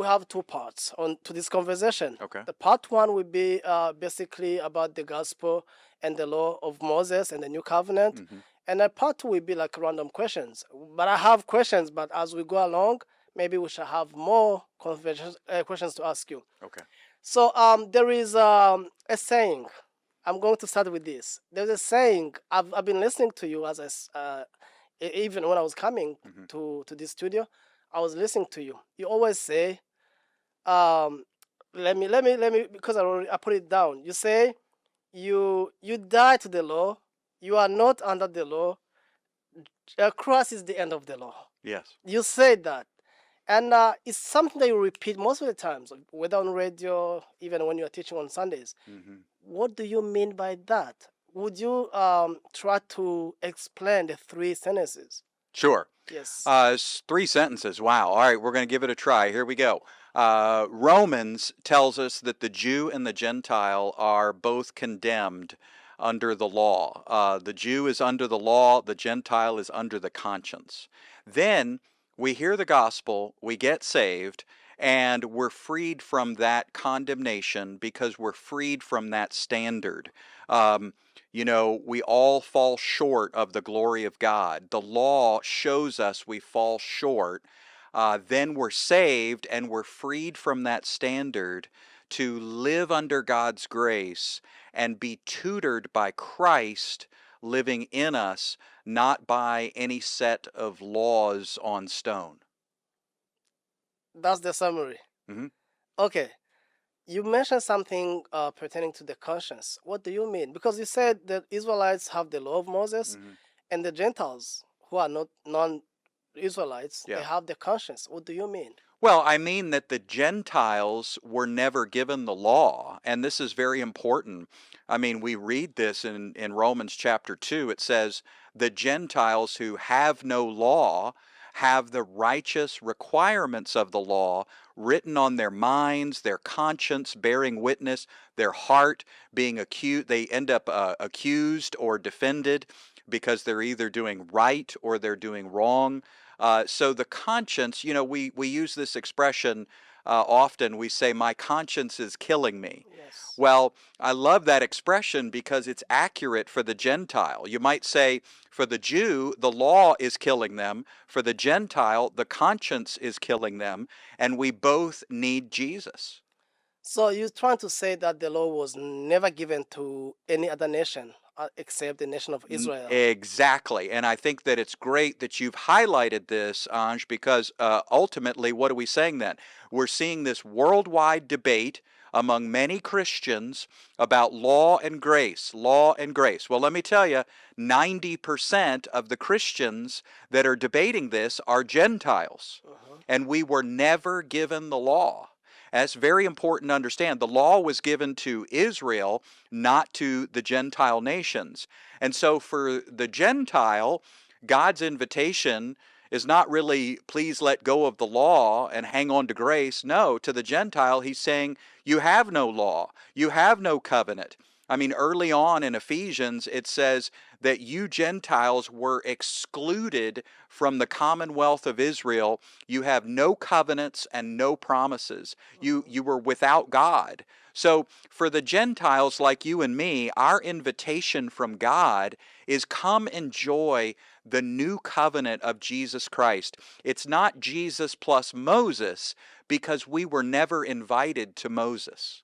We have two parts on to this conversation. Okay. The part one will be basically about the gospel and the law of Moses and the new covenant, Mm-hmm. and then part two will be like random questions. But I have questions, but as we go along, maybe we shall have more questions to ask you. Okay. So there is a saying. I'm going to start with this. There's a saying. I've been listening to you even when I was coming Mm-hmm. to this studio. I was listening to you. You always say, um, let me because I put it down. You say you die to the law. You are not under the law. Cross is the end of the law. Yes. You say that. And it's something that you repeat most of the times, whether on radio, even when you're teaching on Sundays. Mm-hmm. What do you mean by that? Would you try to explain the three sentences? Sure. Yes. It's 3 sentences. Wow. All right, we're going to give it a try. Here we go. Romans tells us that the Jew and the Gentile are both condemned under the law. The Jew is under the law, the Gentile is under the conscience. Then we hear the gospel, we get saved, and we're freed from that condemnation because we're freed from that standard. Um, we all fall short of the glory of God. The law shows us we fall short. Then we're saved and we're freed from that standard to live under God's grace and be tutored by Christ living in us, not by any set of laws on stone. That's the summary. Mm-hmm. Okay. You mentioned something pertaining to the conscience. What do you mean? Because you said that Israelites have the law of Moses, Mm-hmm. and the Gentiles, who are not non-Israelites, they Yeah. have the conscience. What do you mean? Well, I mean that the Gentiles were never given the law, and this is very important. I mean, we read this in Romans chapter 2. It says, the Gentiles who have no law have the righteous requirements of the law written on their minds, their conscience bearing witness, their heart being accused. They end up accused or defended because they're either doing right or they're doing wrong. So the conscience, we use this expression often. We say, my conscience is killing me. Yes. Well, I love that expression because it's accurate for the Gentile. You might say, for the Jew, the law is killing them. For the Gentile, the conscience is killing them. And we both need Jesus. So you're trying to say that the law was never given to any other nation except the nation of Israel. Exactly. And I think that it's great that you've highlighted this, Anj, because ultimately, what are we saying then? We're seeing this worldwide debate among many Christians about law and grace, law and grace. Well, let me tell you, 90% of the Christians that are debating this are Gentiles, and we were never given the law. And it's very important to understand. The law was given to Israel, not to the Gentile nations. And so for the Gentile, God's invitation is not really, please let go of the law and hang on to grace. No, to the Gentile, he's saying, you have no law. You have no covenant. I mean, early on in Ephesians, it says that you Gentiles were excluded from the commonwealth of Israel. You have no covenants and no promises. You were without God. So for the Gentiles like you and me, our invitation from God is come enjoy the new covenant of Jesus Christ. It's not Jesus plus Moses because we were never invited to Moses.